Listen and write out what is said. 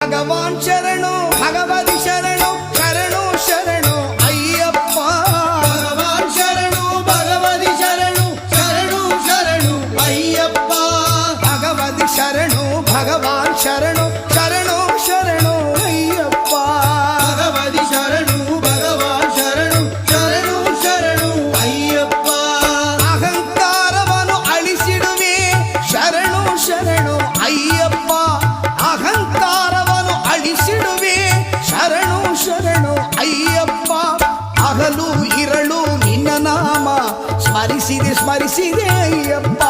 ಭಗವಾನ್ ಶರಣು ಭಗವತಿ ಶರಣು ಶರಣು ಶರಣು ಅಯ್ಯಪ್ಪ. ಭಗವಾನ್ ಶರಣು ಭಗವತಿ ಶರಣು ಶರಣು ಶರಣು ಅಯ್ಯಪ್ಪ. ಭಗವತಿ ಶರಣು ಭಗವಾನ್ ಶರಣು ಶರಣು ಶರಣು ಅಯ್ಯಪ್ಪ. ಭಗವತಿ ಶರಣು ಭಗವಾನ್ ಶರಣು ಶರಣು ಶರಣು ಅಯ್ಯಪ್ಪ. ಅಹಂಕಾರವನ್ನು ಅಳಿಸಿಡುವೆ ಶರಣು ಶರಣು ಅಯ್ಯಪ್ಪ. ಅಹಂಕಾರವನ್ನು ಅಳಿಸಿಡುವೆ ಶರಣು ಶರಣು ಅಯ್ಯಪ್ಪ. ಹಗಲು ಇರಳು ನಿನ್ನ ನಾಮ ಸ್ಮರಿಸಿದೆ ಸ್ಮರಿಸಿದೆ ಅಯ್ಯಪ್ಪ.